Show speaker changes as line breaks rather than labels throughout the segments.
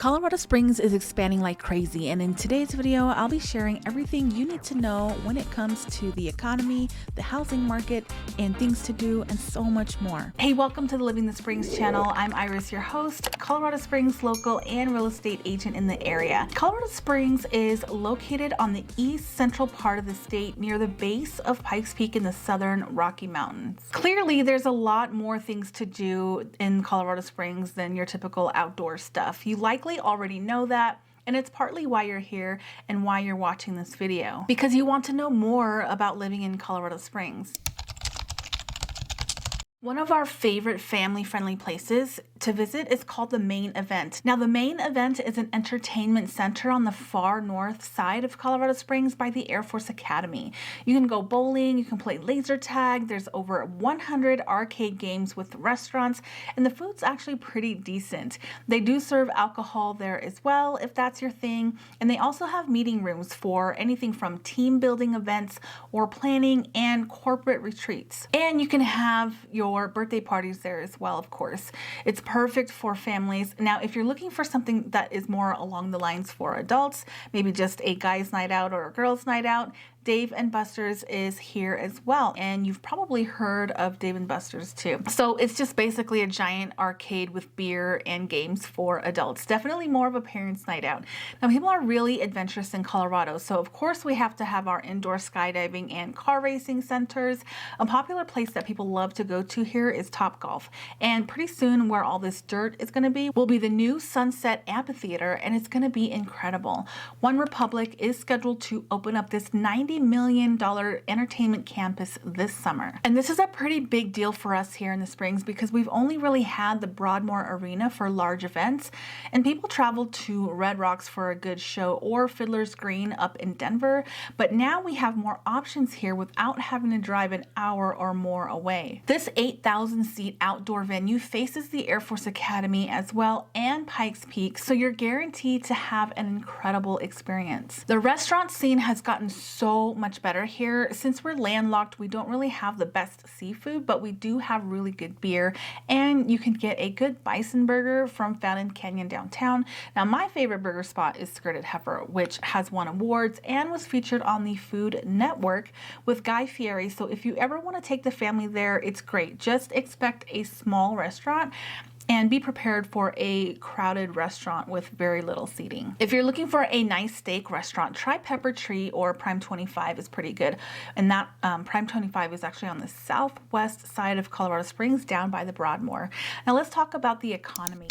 Colorado Springs is expanding like crazy, and in today's video, I'll be sharing everything you need to know when it comes to the economy, the housing market, and things to do, and so much more. Hey, welcome to the Living the Springs channel. I'm Iris, your host, Colorado Springs local and real estate agent in the area. Colorado Springs is located on the east central part of the state near the base of Pikes Peak in the southern Rocky Mountains. Clearly, there's a lot more things to do in Colorado Springs than your typical outdoor stuff. You likely already know that, and it's partly why you're here and why you're watching this video, because you want to know more about living in Colorado Springs. One of our favorite family-friendly places to visit is called the Main Event. Now, the Main Event is an entertainment center on the far north side of Colorado Springs by the Air Force Academy. You can go bowling, you can play laser tag, there's over 100 arcade games with restaurants, and the food's actually pretty decent. They do serve alcohol there as well, if that's your thing, and they also have meeting rooms for anything from team building events or planning and corporate retreats. And you can have your birthday parties there as well, of course. It's perfect for families. Now, if you're looking for something that is more along the lines for adults, maybe just a guy's night out or a girl's night out, Dave & Buster's is here as well, and you've probably heard of Dave & Buster's too. So it's just basically a giant arcade with beer and games for adults. Definitely more of a parents' night out. Now, people are really adventurous in Colorado, so of course we have to have our indoor skydiving and car racing centers. A popular place that people love to go to here is Topgolf, and pretty soon where all this dirt is going to be will be the new Sunset Amphitheater, and it's going to be incredible. One Republic is scheduled to open up this $90 million entertainment campus this summer. And this is a pretty big deal for us here in the Springs because we've only really had the Broadmoor Arena for large events, and people travel to Red Rocks for a good show or Fiddler's Green up in Denver, but now we have more options here without having to drive an hour or more away. This 8,000 seat outdoor venue faces the Air Force Academy as well and Pikes Peak, so you're guaranteed to have an incredible experience. The restaurant scene has gotten so much better here. Since we're landlocked, we don't really have the best seafood, but we do have really good beer, and you can get a good bison burger from Fountain Canyon downtown. Now, my favorite burger spot is Skirted Heifer, which has won awards and was featured on the Food Network with Guy Fieri. So if you ever want to take the family there, it's great. Just expect a small restaurant and be prepared for a crowded restaurant with very little seating. If you're looking for a nice steak restaurant, try Pepper Tree or Prime 25 is pretty good. And that Prime 25 is actually on the southwest side of Colorado Springs, down by the Broadmoor. Now let's talk about the economy.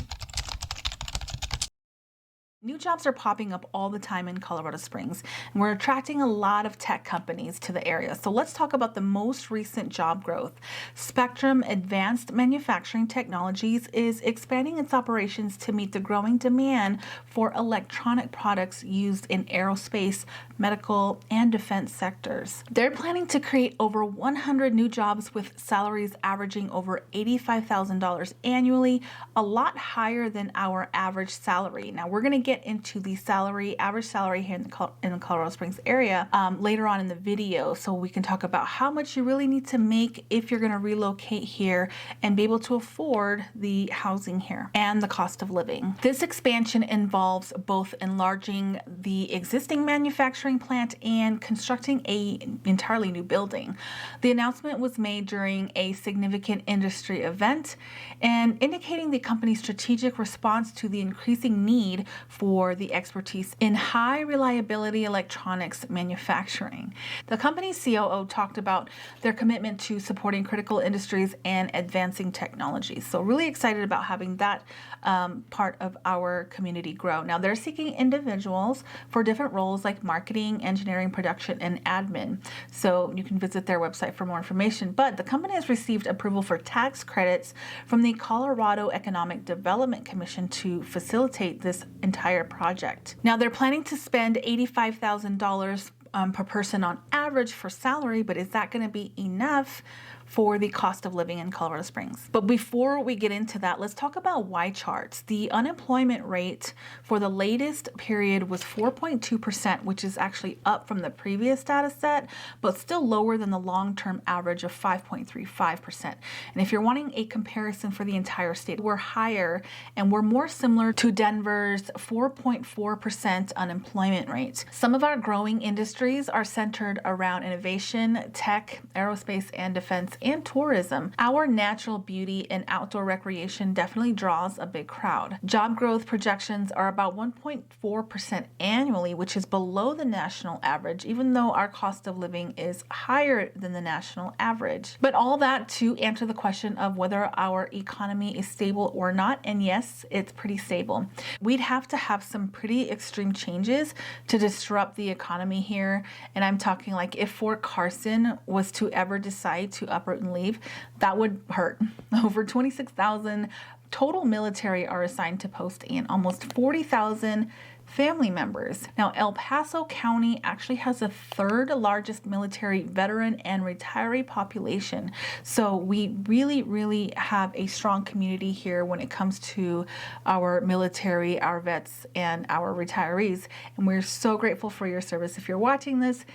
New jobs are popping up all the time in Colorado Springs, and we're attracting a lot of tech companies to the area. So let's talk about the most recent job growth. Spectrum Advanced Manufacturing Technologies is expanding its operations to meet the growing demand for electronic products used in aerospace, medical, and defense sectors. They're planning to create over 100 new jobs with salaries averaging over $85,000 annually, a lot higher than our average salary. Now, we're going to get into the average salary here in the Colorado Springs area later on in the video, so we can talk about how much you really need to make if you're going to relocate here and be able to afford the housing here and the cost of living. This expansion involves both enlarging the existing manufacturing plant and constructing an entirely new building. The announcement was made during a significant industry event and indicating the company's strategic response to the increasing need for the expertise in high reliability electronics manufacturing. The company's COO talked about their commitment to supporting critical industries and advancing technologies. So really excited about having that part of our community grow. Now, they're seeking individuals for different roles like marketing, engineering, production, and admin. So you can visit their website for more information. But the company has received approval for tax credits from the Colorado Economic Development Commission to facilitate this entire project. Now, they're planning to spend $85,000 per person on average for salary, but is that going to be enough for the cost of living in Colorado Springs. But before we get into that, let's talk about Y charts. The unemployment rate for the latest period was 4.2%, which is actually up from the previous data set, but still lower than the long-term average of 5.35%. And if you're wanting a comparison for the entire state, we're higher and we're more similar to Denver's 4.4% unemployment rate. Some of our growing industries are centered around innovation, tech, aerospace and defense, and tourism. Our natural beauty and outdoor recreation definitely draws a big crowd. Job growth projections are about 1.4% annually, which is below the national average, even though our cost of living is higher than the national average. But all that to answer the question of whether our economy is stable or not, and yes, it's pretty stable. We'd have to have some pretty extreme changes to disrupt the economy here, and I'm talking like if Fort Carson was to ever decide to uproot and leave, that would hurt. Over 26,000 total military are assigned to post and almost 40,000 family members. Now, El Paso County actually has the third largest military veteran and retiree population. So we really have a strong community here when it comes to our military, our vets, and our retirees. And we're so grateful for your service. If you're watching this,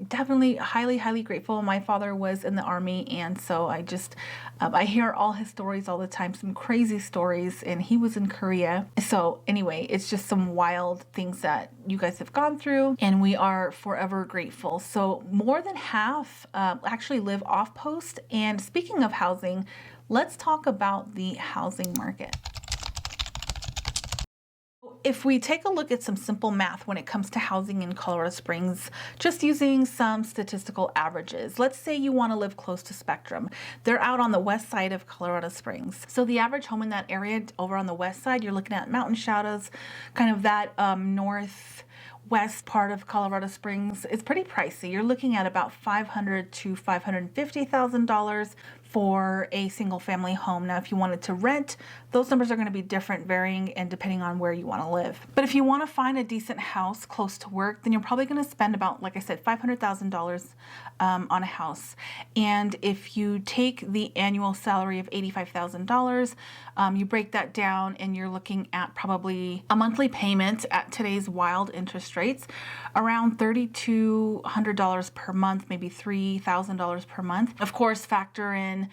definitely highly grateful. My father was in the Army, and so I hear all his stories all the time, some crazy stories, and he was in Korea. So anyway, it's just some wild things that you guys have gone through, and we are forever grateful. So more than half actually live off post. And speaking of housing, let's talk about the housing market. If we take a look at some simple math when it comes to housing in Colorado Springs, just using some statistical averages, let's say you want to live close to Spectrum. They're out on the west side of Colorado Springs. So the average home in that area over on the west side, you're looking at mountain shadows, kind of that northwest part of Colorado Springs. It's pretty pricey. You're looking at about $500,000 to $550,000 for a single family home. Now, if you wanted to rent, those numbers are going to be different, varying and depending on where you want to live. But if you want to find a decent house close to work, then you're probably going to spend about, like I said, $500,000 on a house. And if you take the annual salary of $85,000, you break that down and you're looking at probably a monthly payment at today's wild interest rates around $3,200 per month, maybe $3,000 per month. Of course, factor in,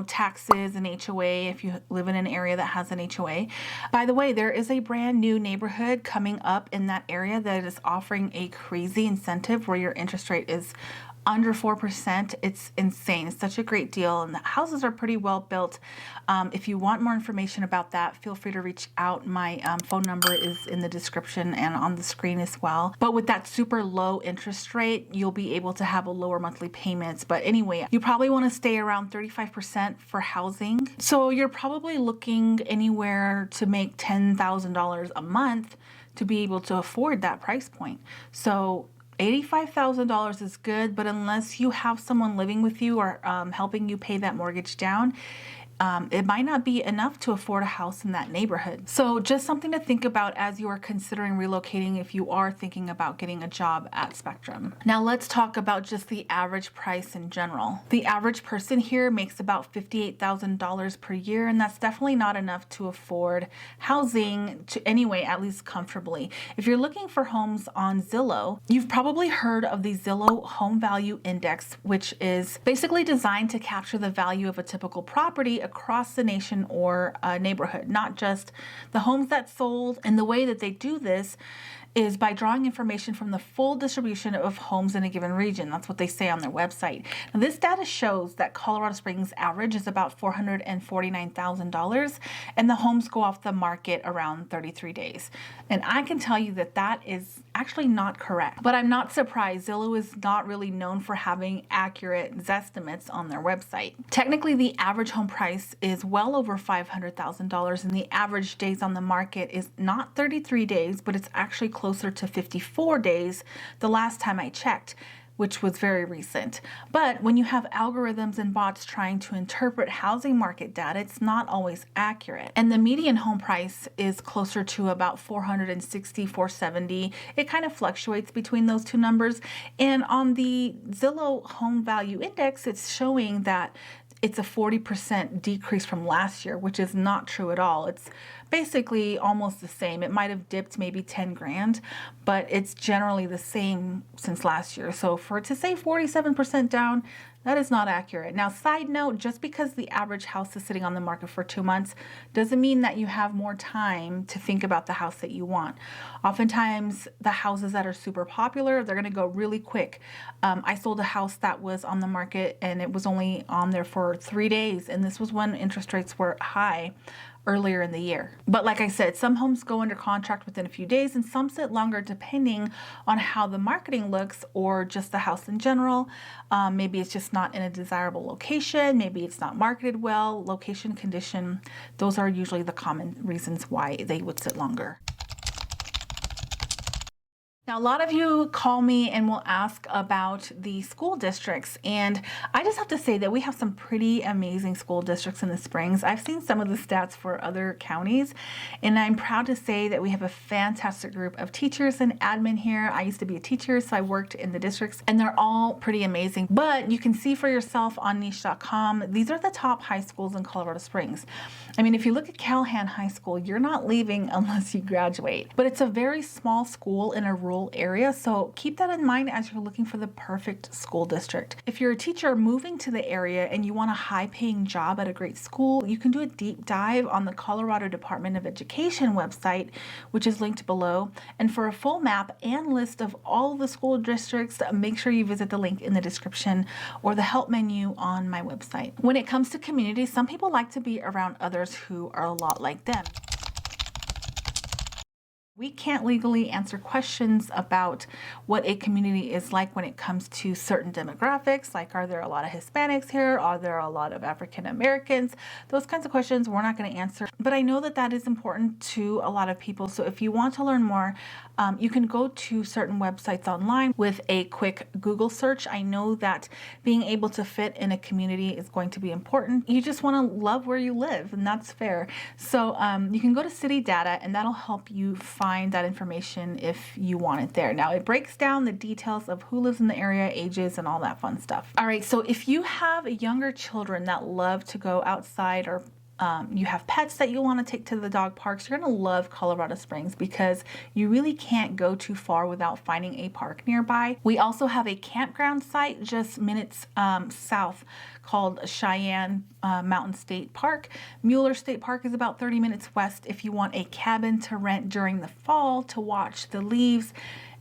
taxes and HOA if you live in an area that has an HOA. By the way, there is a brand new neighborhood coming up in that area that is offering a crazy incentive where your interest rate is under 4%. It's insane. It's such a great deal, and the houses are pretty well built. If you want more information about that, feel free to reach out. My phone number is in the description and on the screen as well. But with that super low interest rate, you'll be able to have a lower monthly payments. But anyway, you probably want to stay around 35% for housing. So you're probably looking anywhere to make $10,000 a month to be able to afford that price point. So $85,000 is good, but unless you have someone living with you or helping you pay that mortgage down, it might not be enough to afford a house in that neighborhood. So just something to think about as you are considering relocating if you are thinking about getting a job at Spectrum. Now let's talk about just the average price in general. The average person here makes about $58,000 per year, and that's definitely not enough to afford housing at least comfortably. If you're looking for homes on Zillow, you've probably heard of the Zillow Home Value Index, which is basically designed to capture the value of a typical property across the nation or neighborhood, not just the homes that sold. And the way that they do this is by drawing information from the full distribution of homes in a given region. That's what they say on their website. Now, this data shows that Colorado Springs average is about $449,000, and the homes go off the market around 33 days. And I can tell you that that is actually not correct. But I'm not surprised. Zillow is not really known for having accurate estimates on their website. Technically, the average home price is well over $500,000, and the average days on the market is not 33 days, but it's actually closer to 54 days the last time I checked. which was very recent. But when you have algorithms and bots trying to interpret housing market data, it's not always accurate. And the median home price is closer to about 460, 470. It kind of fluctuates between those two numbers. And on the Zillow Home Value Index, it's showing that it's a 40% decrease from last year, which is not true at all. It's basically almost the same. It might have dipped maybe 10 grand, but it's generally the same since last year. So for it to say 47% down, that is not accurate. Now, side note, just because the average house is sitting on the market for 2 months doesn't mean that you have more time to think about the house that you want. Oftentimes, the houses that are super popular, they're going to go really quick. I sold a house that was on the market and it was only on there for 3 days, and this was when interest rates were high earlier in the year. But like I said, some homes go under contract within a few days and some sit longer depending on how the marketing looks or just the house in general. Maybe it's just not in a desirable location. Maybe it's not marketed well. Location, condition, those are usually the common reasons why they would sit longer. Now, a lot of you call me and will ask about the school districts, and I just have to say that we have some pretty amazing school districts in the Springs. I've seen some of the stats for other counties, and I'm proud to say that we have a fantastic group of teachers and admin here. I used to be a teacher, so I worked in the districts, and they're all pretty amazing. But you can see for yourself on niche.com, these are the top high schools in Colorado Springs. I mean, if you look at Callahan High School, you're not leaving unless you graduate. But it's a very small school in a rural area, so keep that in mind as you're looking for the perfect school district. If you're a teacher moving to the area and you want a high-paying job at a great school, you can do a deep dive on the Colorado Department of Education website, which is linked below. And for a full map and list of all of the school districts, make sure you visit the link in the description or the help menu on my website. When it comes to community, some people like to be around others who are a lot like them. We can't legally answer questions about what a community is like when it comes to certain demographics, like are there a lot of Hispanics here? Are there a lot of African Americans? Those kinds of questions we're not going to answer. But I know that that is important to a lot of people. So if you want to learn more, you can go to certain websites online with a quick Google search. I know that being able to fit in a community is going to be important. You just want to love where you live, and that's fair. So you can go to city data, and that'll help you find that information if you want it there. Now, it breaks down the details of who lives in the area, ages, and all that fun stuff. All right, so if you have younger children that love to go outside, or you have pets that you want to take to the dog parks, you're going to love Colorado Springs because you really can't go too far without finding a park nearby. We also have a campground site just minutes south called Cheyenne Mountain State Park. Mueller State Park is about 30 minutes west if you want a cabin to rent during the fall to watch the leaves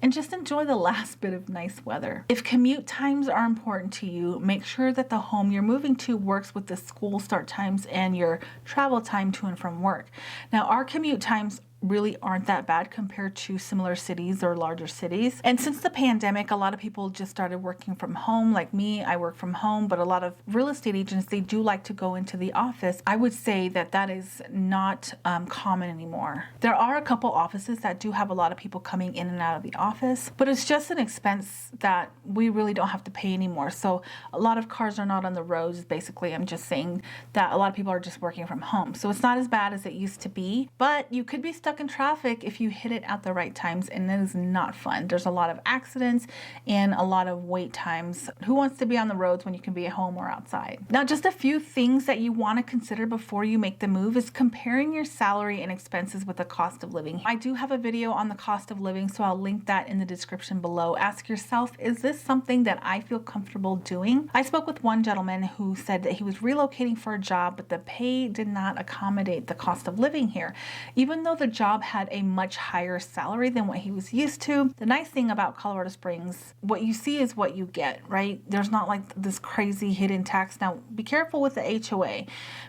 and just enjoy the last bit of nice weather. If commute times are important to you, make sure that the home you're moving to works with the school start times and your travel time to and from work. Now, our commute times really aren't that bad compared to similar cities or larger cities. And since the pandemic, a lot of people just started working from home. Like me, I work from home, but a lot of real estate agents, they do like to go into the office. I would say that that is not common anymore. There are a couple offices that do have a lot of people coming in and out of the office, but it's just an expense that we really don't have to pay anymore. So a lot of cars are not on the roads. Basically, I'm just saying that a lot of people are just working from home. So it's not as bad as it used to be, but you could be stuck in traffic if you hit it at the right times, and it is not fun. There's a lot of accidents and a lot of wait times. Who wants to be on the roads when you can be at home or outside? Now, just a few things that you want to consider before you make the move is comparing your salary and expenses with the cost of living. I do have a video on the cost of living, so I'll link that in the description below. Ask yourself, is this something that I feel comfortable doing? I spoke with one gentleman who said that he was relocating for a job, but the pay did not accommodate the cost of living here. Even though the job had a much higher salary than what he was used to. The nice thing about Colorado Springs, what you see is what you get, right? There's not like this crazy hidden tax. Now, be careful with the HOA.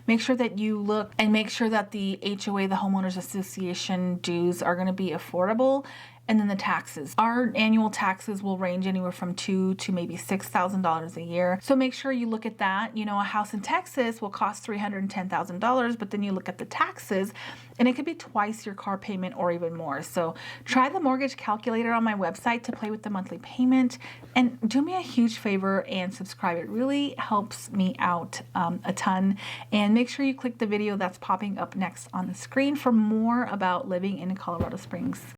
Make sure that you look and make sure that the HOA, the Homeowners Association dues, are going to be affordable. And then the taxes. Our annual taxes will range anywhere from $2,000 to maybe $6,000 a year. So make sure you look at that. You know, a house in Texas will cost $310,000, but then you look at the taxes and it could be twice your car payment or even more. So try the mortgage calculator on my website to play with the monthly payment, and do me a huge favor and subscribe. It really helps me out a ton. And make sure you click the video that's popping up next on the screen for more about living in Colorado Springs.